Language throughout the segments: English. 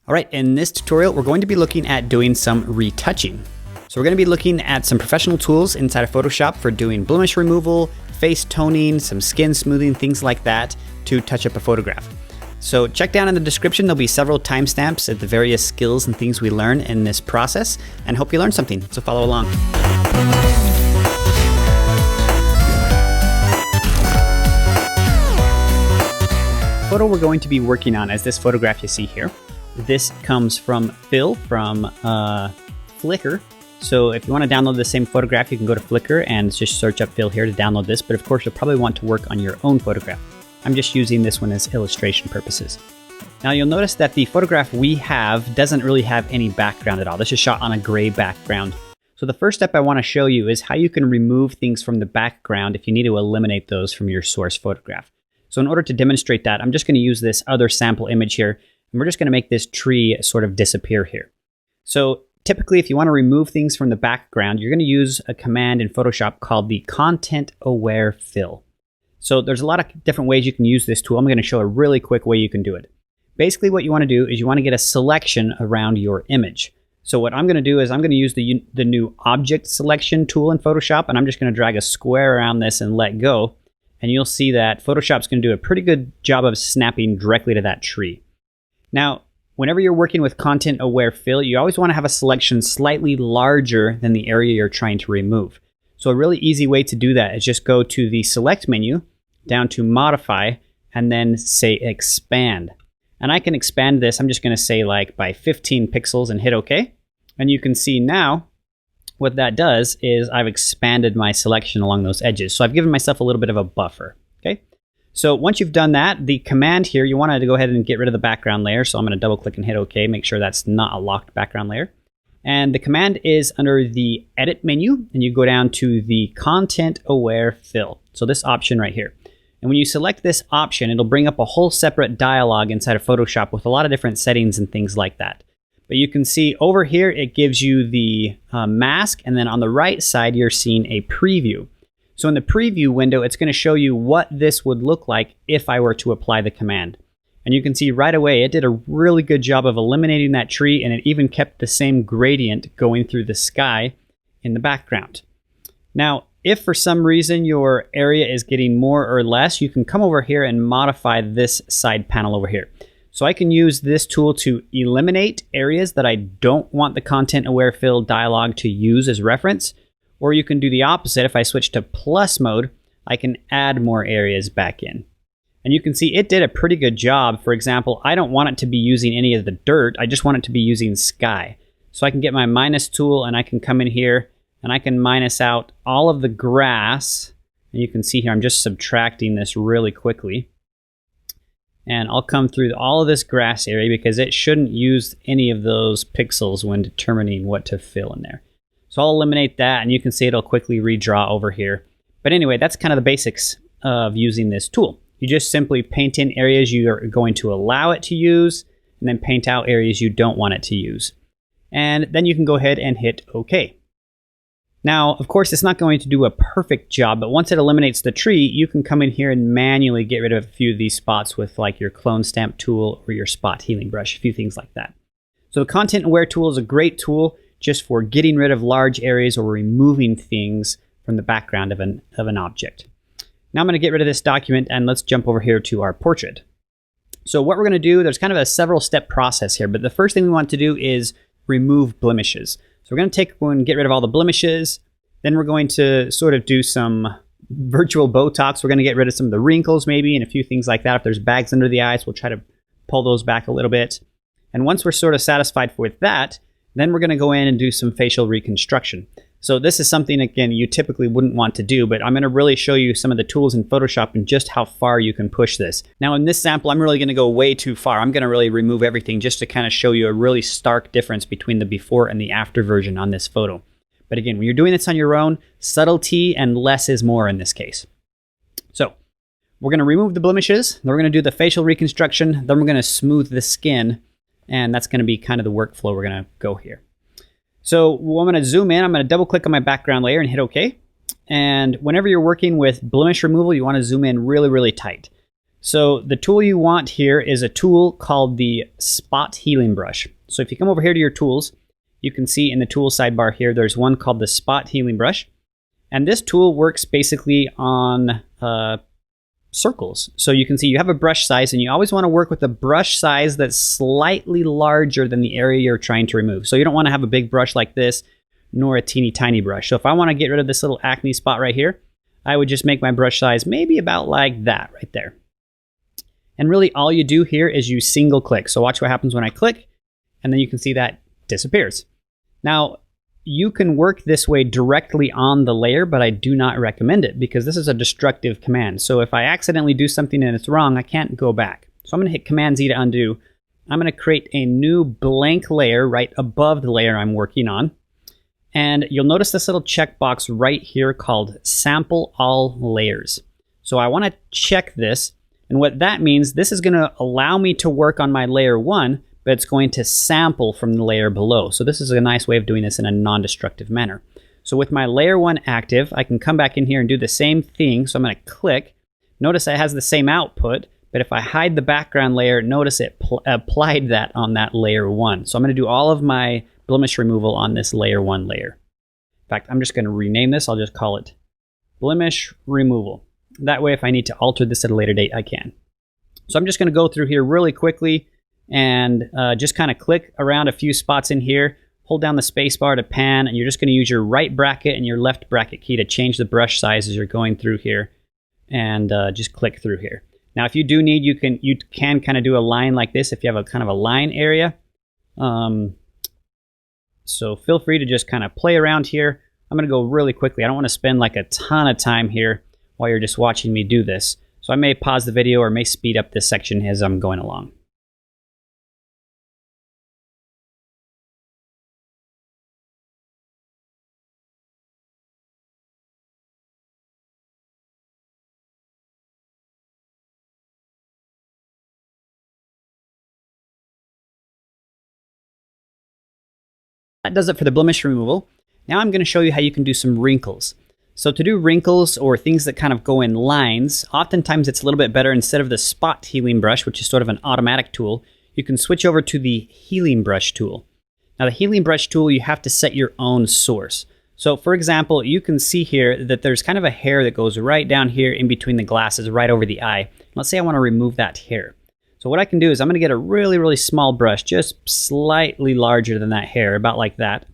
All right, in this tutorial, we're going to be looking at doing some retouching. So we're going to be looking at some professional tools inside of Photoshop for doing blemish removal, face toning, some skin smoothing, things like that to touch up a photograph. So check down in the description, there'll be several timestamps of the various skills and things we learn in this process, and hope you learn something, so follow along. The photo we're going to be working on is this photograph you see here. This comes from Phil from Flickr. So if you want to download the same photograph, you can go to Flickr and just search up Phil here to download this. But of course, you'll probably want to work on your own photograph. I'm just using this one as illustration purposes. Now you'll notice that the photograph we have doesn't really have any background at all. This is shot on a gray background. So the first step I want to show you is how you can remove things from the background if you need to eliminate those from your source photograph. So in order to demonstrate that, I'm just going to use this other sample image here. And we're just going to make this tree sort of disappear here. So typically, if you want to remove things from the background, you're going to use a command in Photoshop called the Content Aware Fill. So there's a lot of different ways you can use this tool. I'm going to show a really quick way you can do it. Basically, what you want to do is you want to get a selection around your image. So what I'm going to do is I'm going to use the new Object Selection tool in Photoshop, and I'm just going to drag a square around this and let go. And you'll see that Photoshop's going to do a pretty good job of snapping directly to that tree. Now, whenever you're working with Content Aware Fill, you always want to have a selection slightly larger than the area you're trying to remove. So a really easy way to do that is just go to the Select menu, down to Modify, and then say Expand. And I can expand this, I'm just going to say like by 15 pixels and hit OK. And you can see now what that does is I've expanded my selection along those edges. So I've given myself a little bit of a buffer. Okay. So once you've done that, the command here, you want to go ahead and get rid of the background layer. So I'm going to double click and hit OK, make sure that's not a locked background layer. And the command is under the Edit menu, and you go down to the Content Aware Fill. So this option right here. And when you select this option, it'll bring up a whole separate dialog inside of Photoshop with a lot of different settings and things like that. But you can see over here, it gives you the mask, and then on the right side, you're seeing a preview. So in the preview window, it's going to show you what this would look like if I were to apply the command. And you can see right away, it did a really good job of eliminating that tree, and it even kept the same gradient going through the sky in the background. Now, if for some reason your area is getting more or less, you can come over here and modify this side panel over here. So I can use this tool to eliminate areas that I don't want the Content Aware Fill dialog to use as reference. Or you can do the opposite. If I switch to plus mode, I can add more areas back in. And you can see it did a pretty good job. For example, I don't want it to be using any of the dirt. I just want it to be using sky. So I can get my minus tool and I can come in here and I can minus out all of the grass. And you can see here, I'm just subtracting this really quickly. And I'll come through all of this grass area because it shouldn't use any of those pixels when determining what to fill in there. So I'll eliminate that, and you can see it'll quickly redraw over here. But anyway, that's kind of the basics of using this tool. You just simply paint in areas you are going to allow it to use, and then paint out areas you don't want it to use. And then you can go ahead and hit OK. Now, of course, it's not going to do a perfect job, but once it eliminates the tree, you can come in here and manually get rid of a few of these spots with like your clone stamp tool or your spot healing brush, a few things like that. So the Content Aware tool is a great tool just for getting rid of large areas or removing things from the background of an object. Now I'm going to get rid of this document and let's jump over here to our portrait. So what we're going to do, there's kind of a several step process here, but the first thing we want to do is remove blemishes. So we're going to get rid of all the blemishes. Then we're going to sort of do some virtual Botox. We're going to get rid of some of the wrinkles maybe and a few things like that. If there's bags under the eyes, we'll try to pull those back a little bit. And once we're sort of satisfied with that, then we're going to go in and do some facial reconstruction. So this is something, again, you typically wouldn't want to do, but I'm going to really show you some of the tools in Photoshop and just how far you can push this. Now in this sample, I'm really going to go way too far. I'm going to really remove everything just to kind of show you a really stark difference between the before and the after version on this photo. But again, when you're doing this on your own, subtlety and less is more in this case. So we're going to remove the blemishes, then we're going to do the facial reconstruction, then we're going to smooth the skin. And that's going to be kind of the workflow we're going to go here. So I'm going to zoom in. I'm going to double click on my background layer and hit OK. And whenever you're working with blemish removal, you want to zoom in really, really tight. So the tool you want here is a tool called the Spot Healing Brush. So if you come over here to your tools, you can see in the tool sidebar here, there's one called the Spot Healing Brush. And this tool works basically on circles. So you can see you have a brush size, and you always want to work with a brush size that's slightly larger than the area you're trying to remove. So you don't want to have a big brush like this, nor a teeny tiny brush. So if I want to get rid of this little acne spot right here, I would just make my brush size maybe about like that right there. And really all you do here is you single click. So watch what happens when I click, and then you can see that disappears. Now, you can work this way directly on the layer, but I do not recommend it because this is a destructive command. So if I accidentally do something and it's wrong, I can't go back. So I'm going to hit Command Z to undo. I'm going to create a new blank layer right above the layer I'm working on. And you'll notice this little checkbox right here called Sample All Layers. So I want to check this. And what that means, this is going to allow me to work on my layer 1, but it's going to sample from the layer below. So this is a nice way of doing this in a non-destructive manner. So with my layer 1 active, I can come back in here and do the same thing. So I'm going to click. Notice it has the same output, but if I hide the background layer, notice it applied that on that layer 1. So I'm going to do all of my blemish removal on this layer 1 layer. In fact, I'm just going to rename this. I'll just call it blemish removal. That way, if I need to alter this at a later date, I can. So I'm just going to go through here really quickly and just kind of click around a few spots in here, hold down the space bar to pan, and you're just going to use your right bracket and your left bracket key to change the brush size as you're going through here, and just click through here. Now, if you do need, you can kind of do a line like this if you have a kind of a line area. So feel free to just kind of play around here. I'm going to go really quickly. I don't want to spend like a ton of time here while you're just watching me do this. So I may pause the video or may speed up this section as I'm going along. That does it for the blemish removal. Now I'm going to show you how you can do some wrinkles. So to do wrinkles or things that kind of go in lines, oftentimes it's a little bit better instead of the spot healing brush, which is sort of an automatic tool, you can switch over to the healing brush tool. Now the healing brush tool, you have to set your own source. So for example, you can see here that there's kind of a hair that goes right down here in between the glasses, right over the eye. Let's say I want to remove that hair. So what I can do is I'm going to get a really, really small brush, just slightly larger than that hair, about like that.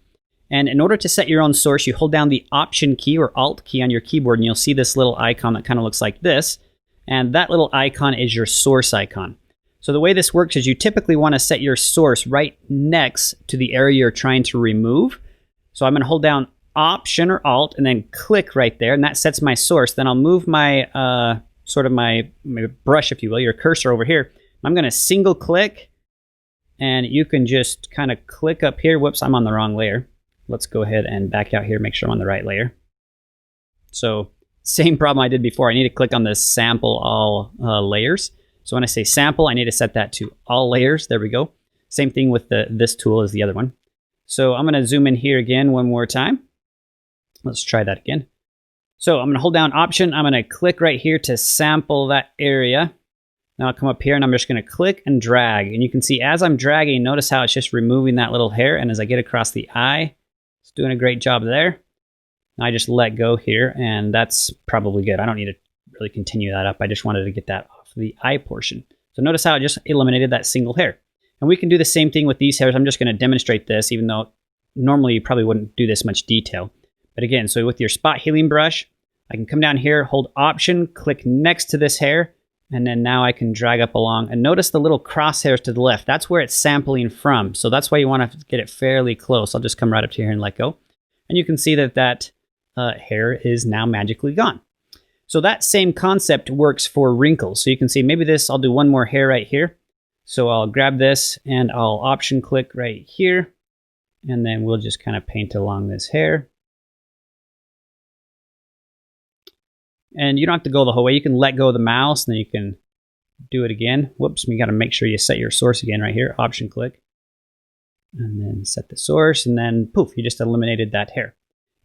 And in order to set your own source, you hold down the Option key or Alt key on your keyboard, and you'll see this little icon that kind of looks like this. And that little icon is your source icon. So the way this works is you typically want to set your source right next to the area you're trying to remove. So I'm going to hold down Option or Alt and then click right there, and that sets my source. Then I'll move my sort of my brush, if you will, your cursor over here. I'm going to single click, and you can just kind of click up here. Whoops, I'm on the wrong layer. Let's go ahead and back out here, make sure I'm on the right layer. So same problem I did before. I need to click on the Sample All Layers. So when I say Sample, I need to set that to All Layers. There we go. Same thing with this tool as the other one. So I'm going to zoom in here again one more time. Let's try that again. So I'm going to hold down Option. I'm going to click right here to sample that area. Now I'll come up here and I'm just going to click and drag. And you can see as I'm dragging, notice how it's just removing that little hair. And as I get across the eye, it's doing a great job there. Now I just let go here, and that's probably good. I don't need to really continue that up. I just wanted to get that off the eye portion. So notice how it just eliminated that single hair. And we can do the same thing with these hairs. I'm just going to demonstrate this, even though normally you probably wouldn't do this much detail. But again, so with your spot healing brush, I can come down here, hold Option, click next to this hair, and then now I can drag up along. And notice the little crosshairs to the left. That's where it's sampling from. So that's why you want to get it fairly close. I'll just come right up to here and let go. And you can see that that hair is now magically gone. So that same concept works for wrinkles. So you can see maybe this, I'll do one more hair right here. So I'll grab this and I'll Option click right here. And then we'll just kind of paint along this hair. And you don't have to go the whole way. You can let go of the mouse and then you can do it again. Whoops, you got to make sure you set your source again right here. Option click. And then set the source, and then poof, you just eliminated that hair.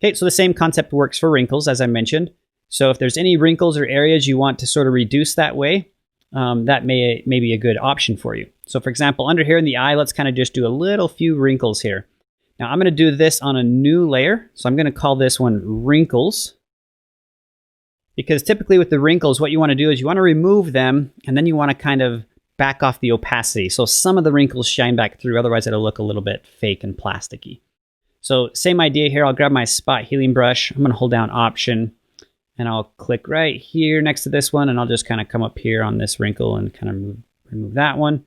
Okay, so the same concept works for wrinkles, as I mentioned. So if there's any wrinkles or areas you want to sort of reduce that way, that may be a good option for you. So for example, under here in the eye, let's kind of just do a few wrinkles here. Now I'm going to do this on a new layer. So I'm going to call this one wrinkles. Because typically with the wrinkles, what you want to do is you want to remove them, and then you want to kind of back off the opacity. So some of the wrinkles shine back through, otherwise it'll look a little bit fake and plasticky. So same idea here. I'll grab my spot healing brush. I'm going to hold down Option, and I'll click right here next to this one, and I'll just kind of come up here on this wrinkle and kind of remove that one.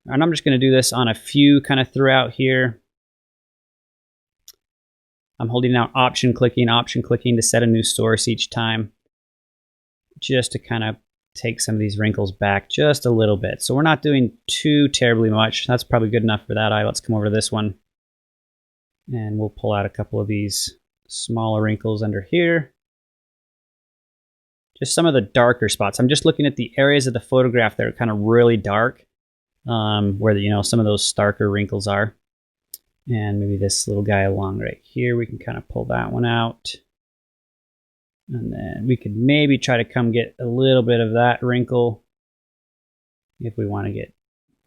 And I'm just going to do this on a few kind of throughout here. I'm holding down Option clicking to set a new source each time, just to kind of take some of these wrinkles back just a little bit. So we're not doing too terribly much. That's probably good enough for that eye. Let's come over to this one, and we'll pull out a couple of these smaller wrinkles under here. Just some of the darker spots. I'm just looking at the areas of the photograph that are kind of really dark, where some of those starker wrinkles are. And maybe this little guy along right here, we can kind of pull that one out. And then we could maybe try to come get a little bit of that wrinkle if we want to get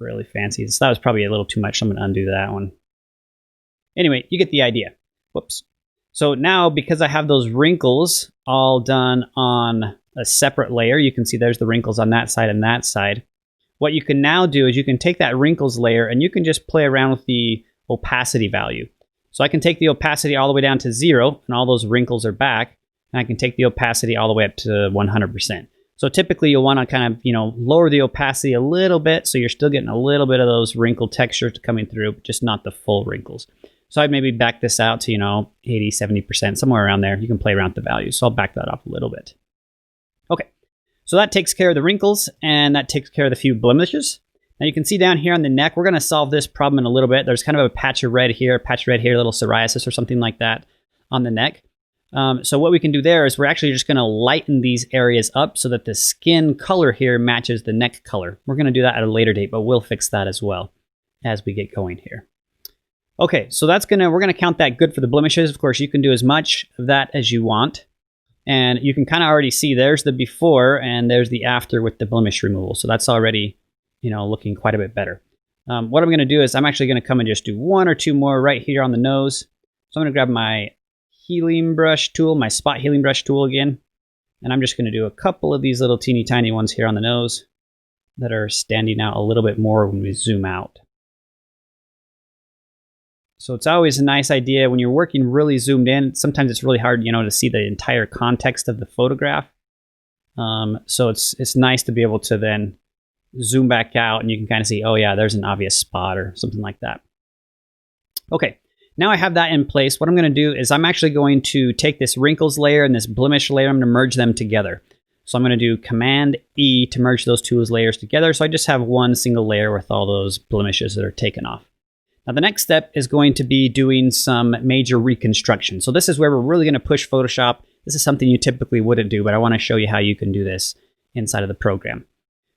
really fancy. So that was probably a little too much, so I'm going to undo that one. Anyway, you get the idea. Whoops. So now, because I have those wrinkles all done on a separate layer, you can see there's the wrinkles on that side and that side. What you can now do is you can take that wrinkles layer and you can just play around with the opacity value. So I can take the opacity all the way down to 0, and all those wrinkles are back. And I can take the opacity all the way up to 100%. So typically you'll want to kind of, lower the opacity a little bit, so you're still getting a little bit of those wrinkle textures coming through, just not the full wrinkles. So I'd maybe back this out to, 80, 70%, somewhere around there. You can play around with the values. So I'll back that off a little bit. Okay, so that takes care of the wrinkles, and that takes care of the few blemishes. Now you can see down here on the neck, we're going to solve this problem in a little bit. There's kind of a patch of red here, a little psoriasis or something like that on the neck. So what we can do there is we're actually just going to lighten these areas up so that the skin color here matches the neck color. We're going to do that at a later date, but we'll fix that as well as we get going here. Okay, so we're going to count that good for the blemishes. Of course, you can do as much of that as you want. And you can kind of already see there's the before and there's the after with the blemish removal. So that's already, looking quite a bit better. What I'm going to do is I'm actually going to come and just do 1 or 2 more right here on the nose. So I'm going to grab my healing brush tool, my spot healing brush tool again. And I'm just going to do a couple of these little teeny tiny ones here on the nose that are standing out a little bit more when we zoom out. So it's always a nice idea when you're working really zoomed in. Sometimes it's really hard, to see the entire context of the photograph. So it's nice to be able to then zoom back out and you can kind of see, oh yeah, there's an obvious spot or something like that. Okay, now I have that in place. What I'm going to do is I'm actually going to take this wrinkles layer and this blemish layer. I'm going to merge them together. So I'm going to do Command E to merge those two layers together. So I just have one single layer with all those blemishes that are taken off. Now the next step is going to be doing some major reconstruction. So this is where we're really going to push Photoshop. This is something you typically wouldn't do, but I want to show you how you can do this inside of the program.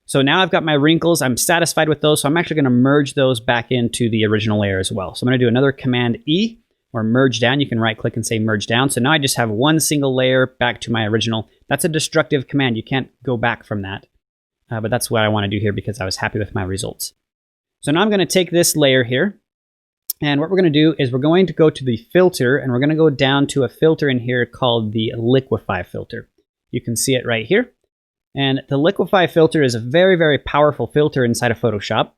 So now I've got my wrinkles. I'm satisfied with those. So I'm actually going to merge those back into the original layer as well. So I'm going to do another Command E or merge down. You can right click and say merge down. So now I just have one single layer back to my original. That's a destructive command. You can't go back from that. But that's what I want to do here because I was happy with my results. So now I'm going to take this layer here. And what we're going to do is we're going to go to the filter and we're going to go down to a filter in here called the Liquify Filter. You can see it right here. And the Liquify Filter is a very, very powerful filter inside of Photoshop.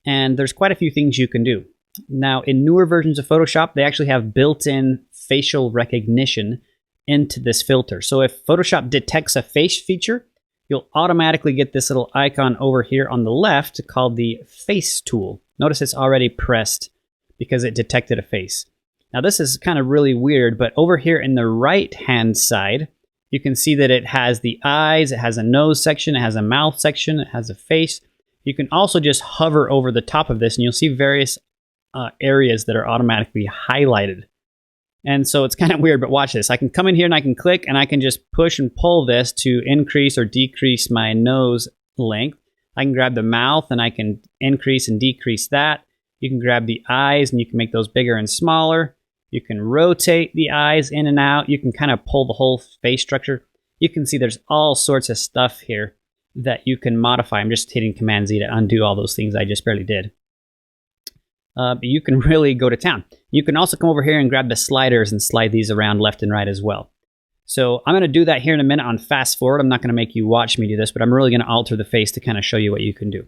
And there's quite a few things you can do. Now, in newer versions of Photoshop, they actually have built-in facial recognition into this filter. So if Photoshop detects a face feature, you'll automatically get this little icon over here on the left called the Face tool. Notice it's already pressed because it detected a face. Now this is kind of really weird, but over here in the right-hand side, you can see that it has the eyes, it has a nose section, it has a mouth section, it has a face. You can also just hover over the top of this and you'll see various areas that are automatically highlighted. And so it's kind of weird, but watch this. I can come in here and I can click and I can just push and pull this to increase or decrease my nose length. I can grab the mouth and I can increase and decrease that. You can grab the eyes and you can make those bigger and smaller. You can rotate the eyes in and out. You can kind of pull the whole face structure. You can see there's all sorts of stuff here that you can modify. I'm just hitting Command Z to undo all those things I just barely did. But you can really go to town. You can also come over here and grab the sliders and slide these around left and right as well. So I'm going to do that here in a minute on fast forward. I'm not going to make you watch me do this, but I'm really going to alter the face to kind of show you what you can do.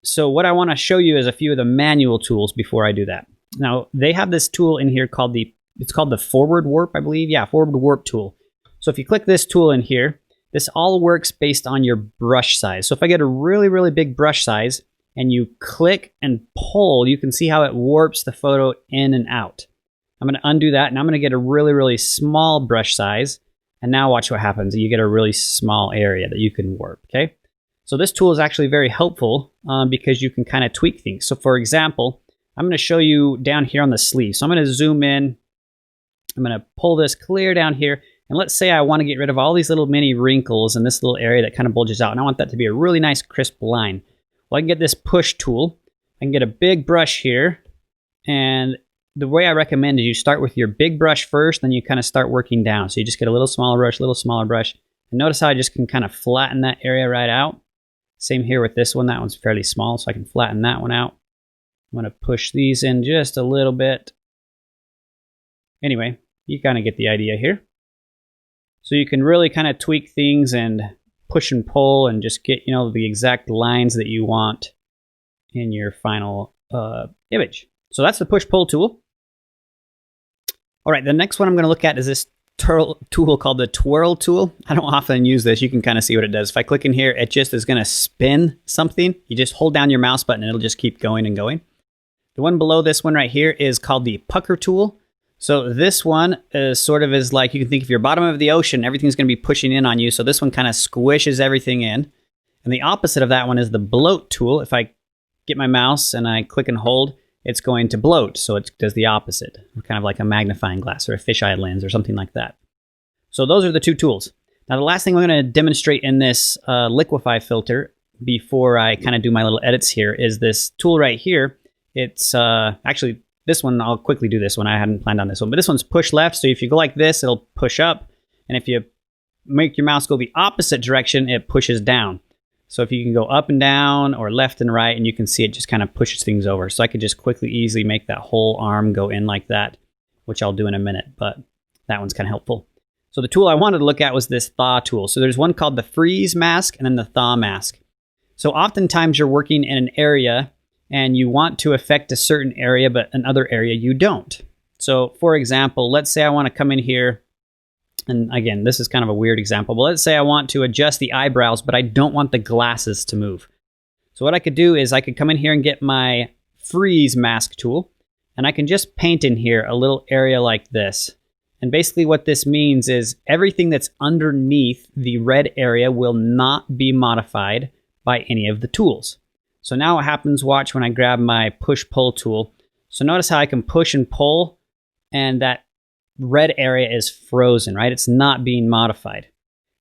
So what I want to show you is a few of the manual tools before I do that. Now, they have this tool in here called it's called the forward warp, I believe. Yeah, forward warp tool. So if you click this tool in here, this all works based on your brush size. So if I get a really, really big brush size and you click and pull, you can see how it warps the photo in and out. I'm going to undo that, and I'm going to get a really, really small brush size. And now watch what happens. You get a really small area that you can warp, okay? So this tool is actually very helpful because you can kind of tweak things. So for example, I'm going to show you down here on the sleeve. So I'm going to zoom in. I'm going to pull this clear down here. And let's say I want to get rid of all these little mini wrinkles in this little area that kind of bulges out. And I want that to be a really nice crisp line. Well, I can get this push tool. I can get a big brush here. And the way I recommend is you start with your big brush first, then you kind of start working down. So you just get a little smaller brush. And notice how I just can kind of flatten that area right out. Same here with this one. That one's fairly small, so I can flatten that one out. I'm going to push these in just a little bit. Anyway, you kind of get the idea here. So you can really kind of tweak things and push and pull and just get, you know, the exact lines that you want in your final image. So that's the push-pull tool. All right, the next one I'm going to look at is this tool called the twirl tool. I don't often use this. You can kind of see what it does. If I click in here, it just is going to spin something. You just hold down your mouse button and it'll just keep going and going. The one below this one right here is called the pucker tool. So this one is like, you can think if you're bottom of the ocean, everything's going to be pushing in on you. So this one kind of squishes everything in. And the opposite of that one is the bloat tool. If I get my mouse and I click and hold, it's going to bloat. So it does the opposite, kind of like a magnifying glass or a fisheye lens or something like that. So those are the two tools. Now the last thing I'm going to demonstrate in this Liquify filter before I kind of do my little edits here is this tool right here. It's actually this one, I'll quickly do this one. I hadn't planned on this one, but this one's push left. So if you go like this, it'll push up. And if you make your mouse go the opposite direction, it pushes down. So if you can go up and down or left and right, and you can see it just kind of pushes things over. So I could just quickly, easily make that whole arm go in like that, which I'll do in a minute, but that one's kind of helpful. So the tool I wanted to look at was this thaw tool. So there's one called the freeze mask and then the thaw mask. So oftentimes you're working in an area and you want to affect a certain area, but another area you don't. So for example, let's say I want to come in here. And again, this is kind of a weird example, but let's say I want to adjust the eyebrows, but I don't want the glasses to move. So what I could do is I could come in here and get my freeze mask tool, and I can just paint in here a little area like this. And basically what this means is everything that's underneath the red area will not be modified by any of the tools. So now what happens, watch when I grab my push-pull tool. So notice how I can push and pull, and that red area is frozen, right? It's not being modified.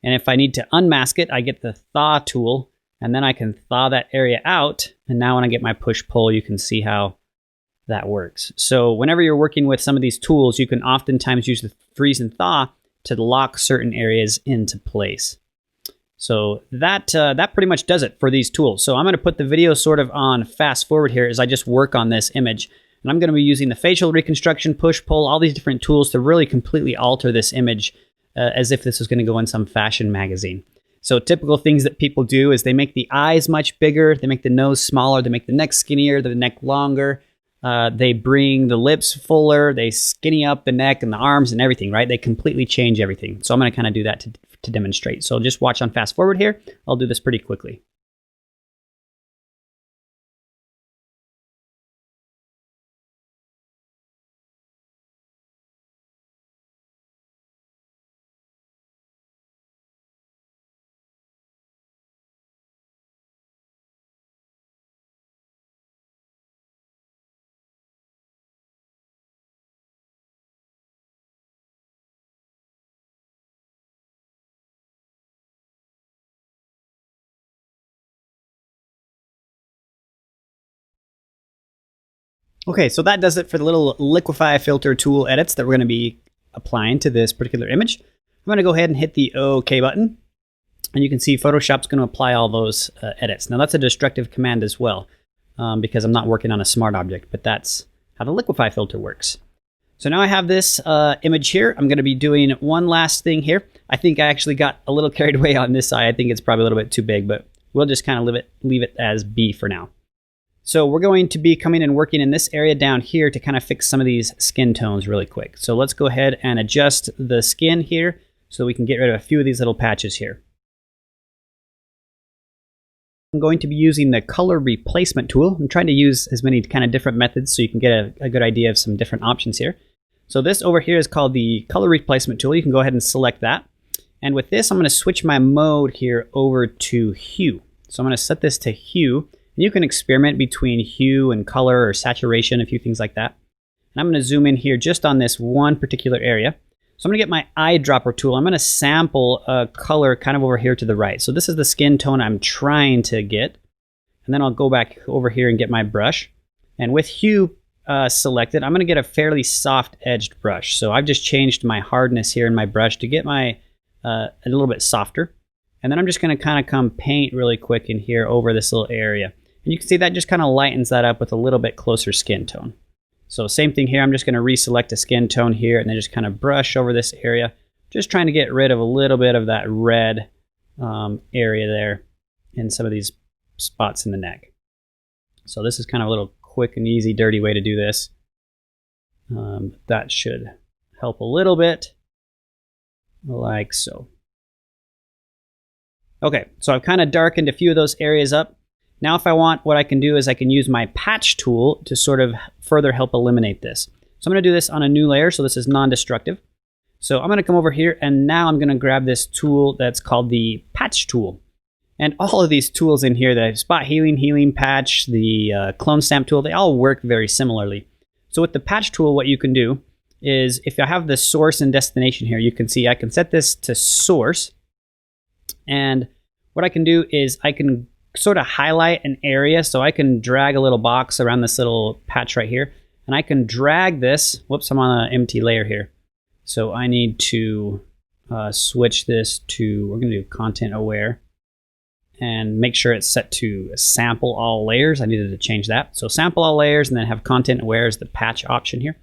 And if I need to unmask it, I get the thaw tool, and then I can thaw that area out. And now when I get my push-pull, you can see how that works. So whenever you're working with some of these tools, you can oftentimes use the freeze and thaw to lock certain areas into place. So that pretty much does it for these tools. So I'm going to put the video sort of on fast forward here as I just work on this image. And I'm going to be using the facial reconstruction, push-pull, all these different tools to really completely alter this image as if this was going to go in some fashion magazine. So typical things that people do is they make the eyes much bigger, they make the nose smaller, they make the neck skinnier, the neck longer. They bring the lips fuller, they skinny up the neck and the arms and everything, right? They completely change everything. So I'm going to kind of do that to demonstrate. So just watch on fast forward here. I'll do this pretty quickly. Okay, so that does it for the little Liquify Filter tool edits that we're going to be applying to this particular image. I'm going to go ahead and hit the OK button. And you can see Photoshop's going to apply all those edits. Now that's a destructive command as well, because I'm not working on a smart object, but that's how the Liquify filter works. So now I have this image here. I'm going to be doing one last thing here. I think I actually got a little carried away on this side. I think it's probably a little bit too big, but we'll just kind of leave it as B for now. So we're going to be coming and working in this area down here to kind of fix some of these skin tones really quick. So let's go ahead and adjust the skin here so we can get rid of a few of these little patches here. I'm going to be using the color replacement tool. I'm trying to use as many kind of different methods so you can get a good idea of some different options here. So this over here is called the color replacement tool. You can go ahead and select that. And with this, I'm going to switch my mode here over to hue. So I'm going to set this to hue. And you can experiment between hue and color or saturation, a few things like that. And I'm going to zoom in here just on this one particular area. So I'm going to get my eyedropper tool. I'm going to sample a color kind of over here to the right. So this is the skin tone I'm trying to get. And then I'll go back over here and get my brush. And with hue selected, I'm going to get a fairly soft edged brush. So I've just changed my hardness here in my brush to get my a little bit softer. And then I'm just going to kind of come paint really quick in here over this little area. And you can see that just kind of lightens that up with a little bit closer skin tone. So same thing here, I'm just going to reselect a skin tone here and then just kind of brush over this area. Just trying to get rid of a little bit of that red area there in some of these spots in the neck. So this is kind of a little quick and easy, dirty way to do this. That should help a little bit, like so. Okay, so I've kind of darkened a few of those areas up. Now if I want, what I can do is I can use my patch tool to sort of further help eliminate this. So I'm going to do this on a new layer, so this is non-destructive. So I'm going to come over here and now I'm going to grab this tool that's called the patch tool. And all of these tools in here, the spot healing, healing patch, the clone stamp tool, they all work very similarly. So with the patch tool, what you can do is if I have the source and destination here, you can see I can set this to source. And what I can do is I can sort of highlight an area. So I can drag a little box around this little patch right here. And I can drag this. Whoops, I'm on an empty layer here. So I need to switch this to, we're going to do content aware. And make sure it's set to sample all layers. I needed to change that. So sample all layers and then have content aware as the patch option here.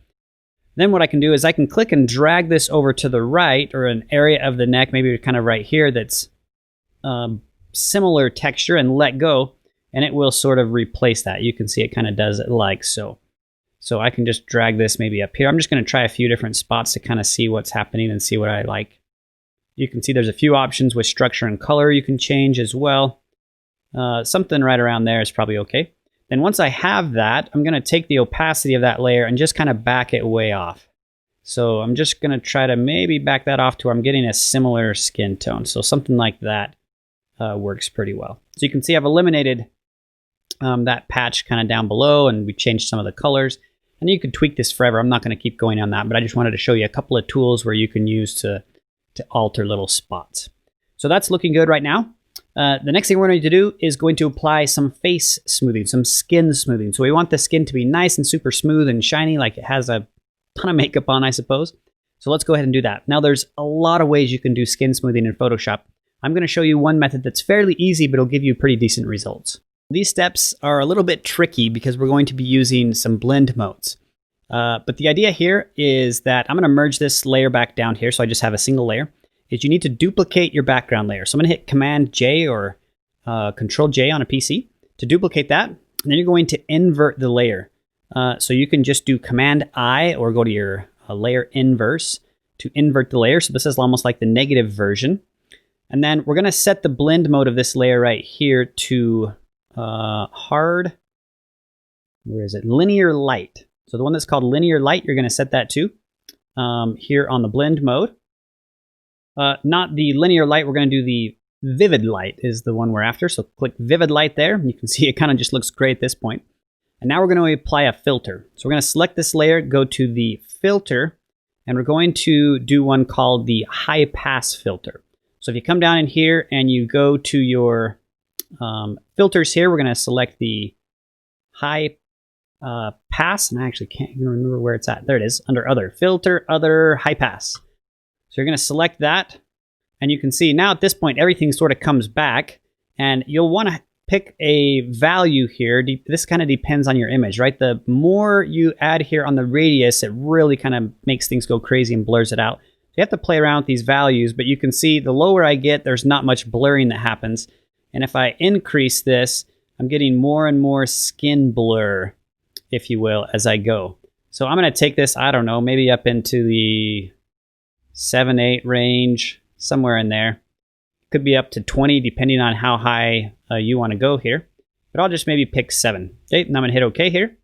Then what I can do is I can click and drag this over to the right or an area of the neck, maybe kind of right here that's similar texture and let go. And it will sort of replace that. You can see it kind of does it like so. So I can just drag this maybe up here. I'm just going to try a few different spots to kind of see what's happening and see what I like. You can see there's a few options with structure and color you can change as well. Something right around there is probably okay. Then once I have that, I'm going to take the opacity of that layer and just kind of back it way off. So I'm just going to try to maybe back that off to where I'm getting a similar skin tone. So something like that works pretty well. So you can see I've eliminated that patch kind of down below and we changed some of the colors. And you could tweak this forever. I'm not going to keep going on that, but I just wanted to show you a couple of tools where you can use to alter little spots. So that's looking good right now. The next thing we're going to do is going to apply some face smoothing, some skin smoothing. So we want the skin to be nice and super smooth and shiny, like it has a ton of makeup on, I suppose. So let's go ahead and do that. Now there's a lot of ways you can do skin smoothing in Photoshop. I'm going to show you one method that's fairly easy, but it'll give you pretty decent results. These steps are a little bit tricky because we're going to be using some blend modes. But the idea here is that I'm going to merge this layer back down here so I just have a single layer. Is you need to duplicate your background layer. So I'm going to hit Command J or Control J on a PC to duplicate that. And then you're going to invert the layer. So you can just do Command I or go to your layer inverse to invert the layer. So this is almost like the negative version. And then we're going to set the blend mode of this layer right here to hard. Where is it? Linear light. So the one that's called linear light, you're going to set that to here on the blend mode. Not the linear light, we're going to do the vivid light is the one we're after. So click vivid light there. You can see it kind of just looks great at this point. And now we're going to apply a filter. So we're going to select this layer, go to the filter, and we're going to do one called the high pass filter. So if you come down in here and you go to your filters here, we're going to select the high pass, and I actually can't even remember where it's at. There it is, under other, filter, other, high pass. So you're going to select that, And you can see now at this point, everything sort of comes back, and you'll want to pick a value here. This kind of depends on your image, right? The more you add here on the radius, it really kind of makes things go crazy and blurs it out. So you have to play around with these values, but you can see the lower I get, there's not much blurring that happens. And if I increase this, I'm getting more and more skin blur, if you will, as I go. So I'm going to take this, I don't know, maybe up into the 7, 8 range, somewhere in there. Could be up to 20 depending on how high you want to go here. But I'll just maybe pick 7. Okay, and I'm going to hit OK here.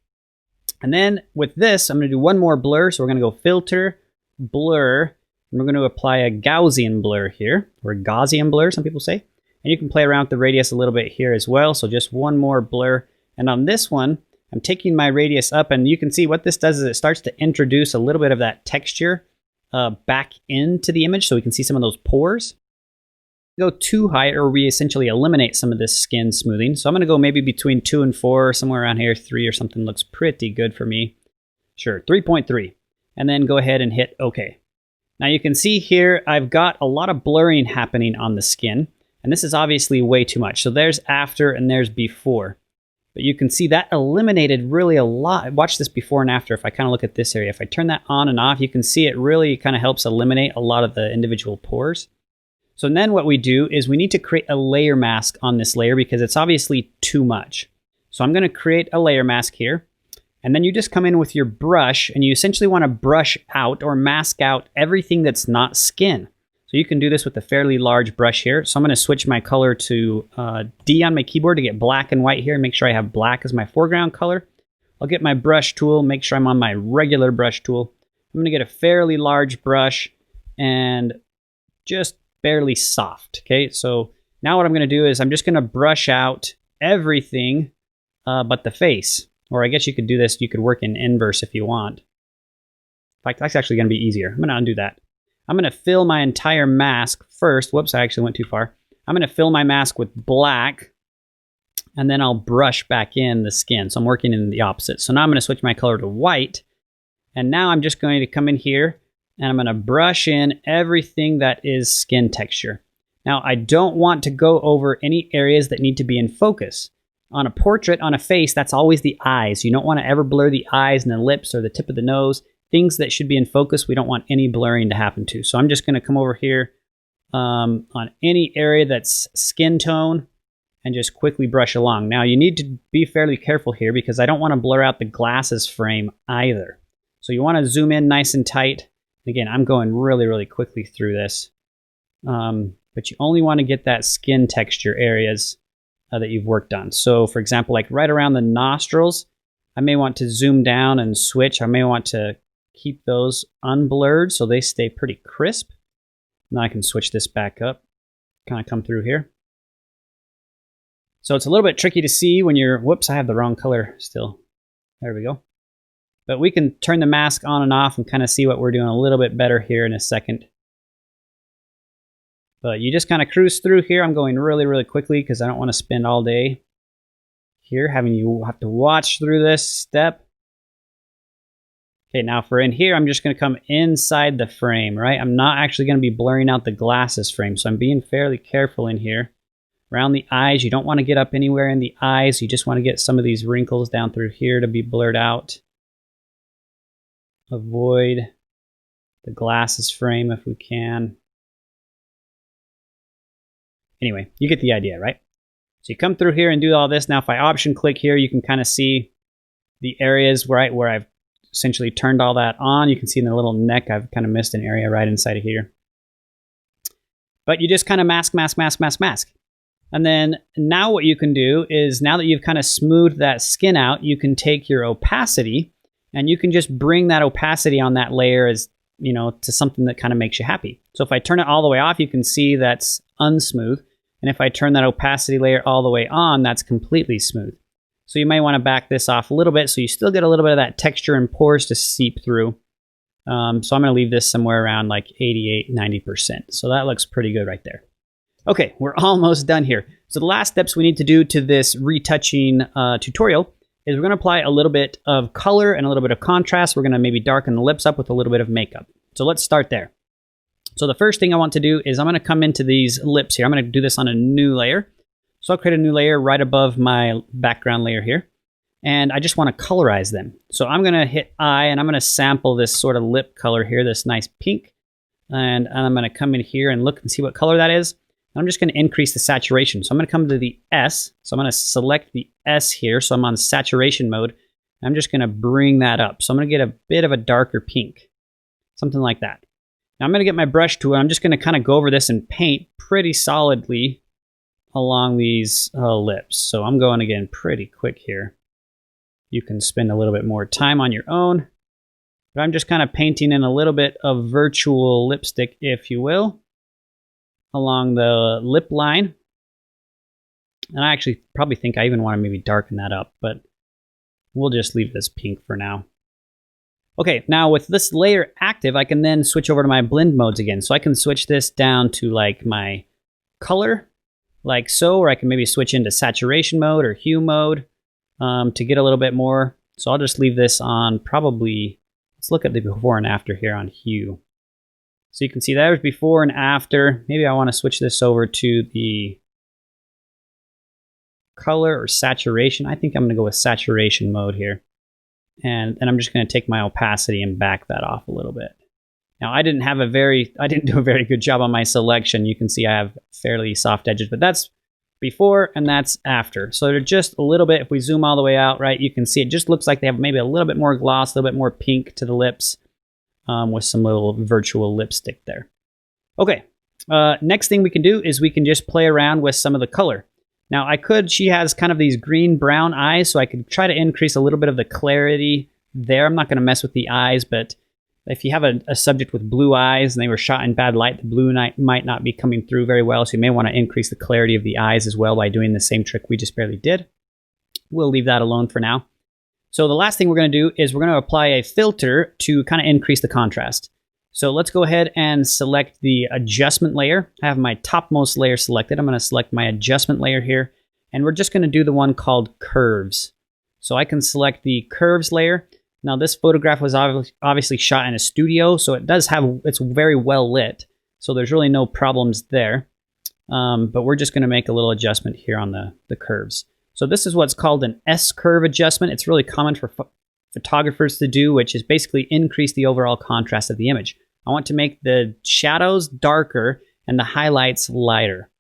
And then with this, I'm going to do one more blur. So we're going to go Filter, Blur, and we're going to apply a Gaussian blur here, or Gaussian blur, some people say. And you can play around with the radius a little bit here as well. So just one more blur. And on this one, I'm taking my radius up, and you can see what this does is it starts to introduce a little bit of that texture back into the image, so we can see some of those pores. Go too high, or we essentially eliminate some of this skin smoothing. So I'm going to go maybe between 2 and 4, somewhere around here. 3 or something looks pretty good for me. Sure, 3.3. And then go ahead and hit OK. Now you can see here, I've got a lot of blurring happening on the skin. And this is obviously way too much. So there's after and there's before. But you can see that eliminated really a lot. Watch this before and after. If I kind of look at this area, if I turn that on and off, you can see it really kind of helps eliminate a lot of the individual pores. So then what we do is we need to create a layer mask on this layer because it's obviously too much. So I'm going to create a layer mask here. And then you just come in with your brush and you essentially want to brush out or mask out everything that's not skin. So you can do this with a fairly large brush here. So I'm going to switch my color to D on my keyboard to get black and white here and make sure I have black as my foreground color. I'll get my brush tool, make sure I'm on my regular brush tool. I'm going to get a fairly large brush and just barely soft. Okay, so now what I'm going to do is I'm just going to brush out everything but the face. Or I guess you could do this, you could work in inverse if you want. In fact, that's actually going to be easier. I'm going to undo that. I'm going to fill my entire mask first. Whoops, I actually went too far. I'm going to fill my mask with black, and then I'll brush back in the skin. So I'm working in the opposite. So now I'm going to switch my color to white, and now I'm just going to come in here, and I'm going to brush in everything that is skin texture. Now, I don't want to go over any areas that need to be in focus. On a portrait, on a face, that's always the eyes. You don't want to ever blur the eyes and the lips or the tip of the nose. Things that should be in focus, we don't want any blurring to happen to. So I'm just going to come over here on any area that's skin tone and just quickly brush along. Now you need to be fairly careful here because I don't want to blur out the glasses frame either. So you want to zoom in nice and tight. Again, I'm going really, really quickly through this. But you only want to get that skin texture areas that you've worked on. So for example, like right around the nostrils, I may want to zoom down and switch. I may want to keep those unblurred so they stay pretty crisp. Now I can switch this back up, kind of come through here. So it's a little bit tricky to see when you're, whoops, I have the wrong color still. There we go. But we can turn the mask on and off and kind of see what we're doing a little bit better here in a second. But you just kind of cruise through here. I'm going really, really quickly because I don't want to spend all day here having you have to watch through this step. Okay, now for in here, I'm just going to come inside the frame, right? I'm not actually going to be blurring out the glasses frame, so I'm being fairly careful in here. Around the eyes, you don't want to get up anywhere in the eyes. You just want to get some of these wrinkles down through here to be blurred out. Avoid the glasses frame if we can. Anyway, you get the idea, right? So you come through here and do all this. Now, if I option click here, you can kind of see the areas where I've essentially turned all that on. You can see in the little neck, I've kind of missed an area right inside of here. But you just kind of mask, mask, mask, mask, mask. And then now what you can do is now that you've kind of smoothed that skin out, you can take your opacity and you can just bring that opacity on that layer as, you know, to something that kind of makes you happy. So if I turn it all the way off, you can see that's unsmooth. And if I turn that opacity layer all the way on, that's completely smooth. So you may want to back this off a little bit so you still get a little bit of that texture and pores to seep through. So I'm going to leave this somewhere around like 88, 90%. So that looks pretty good right there. Okay, we're almost done here. So the last steps we need to do to this retouching tutorial is we're going to apply a little bit of color and a little bit of contrast. We're going to maybe darken the lips up with a little bit of makeup. So let's start there. So the first thing I want to do is I'm going to come into these lips here. I'm going to do this on a new layer. So I'll create a new layer right above my background layer here. And I just want to colorize them. So I'm going to hit I, and I'm going to sample this sort of lip color here, this nice pink. And I'm going to come in here and look and see what color that is. I'm just going to increase the saturation. So I'm going to come to the S. So I'm going to select the S here. So I'm on saturation mode. I'm just going to bring that up. So I'm going to get a bit of a darker pink, something like that. Now I'm going to get my brush tool, and I'm just going to kind of go over this and paint pretty solidly along these lips. So I'm going again pretty quick here. You can spend a little bit more time on your own. But I'm just kind of painting in a little bit of virtual lipstick, if you will, along the lip line. And I actually probably think I even want to maybe darken that up, but we'll just leave this pink for now. Okay, now with this layer active, I can then switch over to my blend modes again. So I can switch this down to like my color, like so, or I can maybe switch into saturation mode or hue mode to get a little bit more. So I'll just leave this on probably, let's look at the before and after here on hue. So you can see there's before and after. Maybe I want to switch this over to the color or saturation. I think I'm going to go with saturation mode here. And then I'm just going to take my opacity and back that off a little bit. Now I didn't do a very good job on my selection. You can see I have fairly soft edges, but that's before and that's after. So they're just a little bit, if we zoom all the way out, right, you can see it just looks like they have maybe a little bit more gloss, a little bit more pink to the lips with some little virtual lipstick there. Okay, next thing we can do is we can just play around with some of the color. Now she has kind of these green-brown eyes, so I could try to increase a little bit of the clarity there. I'm not going to mess with the eyes, but if you have a subject with blue eyes and they were shot in bad light, the blue might not be coming through very well, so you may want to increase the clarity of the eyes as well by doing the same trick we just barely did. We'll leave that alone for now. So the last thing we're going to do is we're going to apply a filter to kind of increase the contrast. So let's go ahead and select the adjustment layer. I have my topmost layer selected. I'm going to select my adjustment layer here, and we're just going to do the one called curves. So I can select the curves layer. Now this photograph was obviously shot in a studio, so it's very well lit. So there's really no problems there. But we're just going to make a little adjustment here on the curves. So this is what's called an S-curve adjustment. It's really common for photographers to do, which is basically increase the overall contrast of the image. I want to make the shadows darker and the highlights lighter.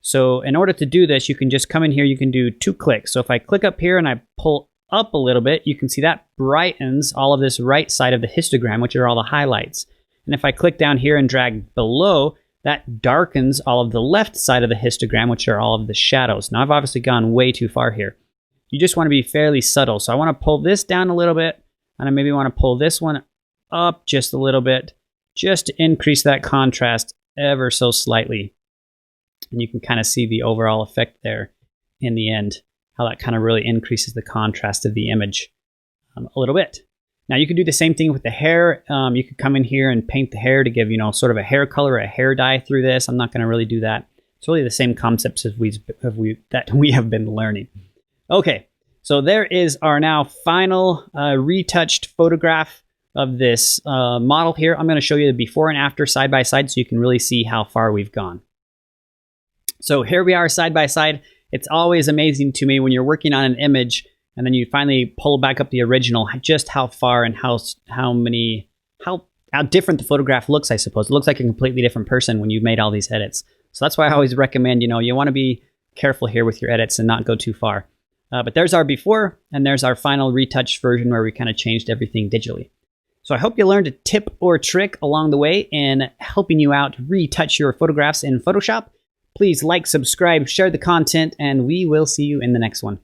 So in order to do this, you can just come in here, you can do 2 clicks. So if I click up here and I pull up a little bit, you can see that brightens all of this right side of the histogram, which are all the highlights. And if I click down here and drag below, that darkens all of the left side of the histogram, which are all of the shadows. Now I've obviously gone way too far here. You just want to be fairly subtle. So I want to pull this down a little bit, and I maybe want to pull this one up just a little bit, just to increase that contrast ever so slightly. And you can kind of see the overall effect there in the end, how that kind of really increases the contrast of the image a little bit. Now you can do the same thing with the hair. You could come in here and paint the hair to give, sort of a hair color, a hair dye through this. I'm not going to really do that. It's really the same concepts as that we have been learning. Okay, so there is our now final retouched photograph of this model here. I'm going to show you the before and after side by side so you can really see how far we've gone. So here we are side by side. It's always amazing to me when you're working on an image and then you finally pull back up the original, just how far and how different the photograph looks, I suppose. It looks like a completely different person when you've made all these edits. So that's why I always recommend, you want to be careful here with your edits and not go too far. But there's our before and there's our final retouched version where we kind of changed everything digitally. So I hope you learned a tip or trick along the way in helping you out retouch your photographs in Photoshop. Please like, subscribe, share the content, and we will see you in the next one.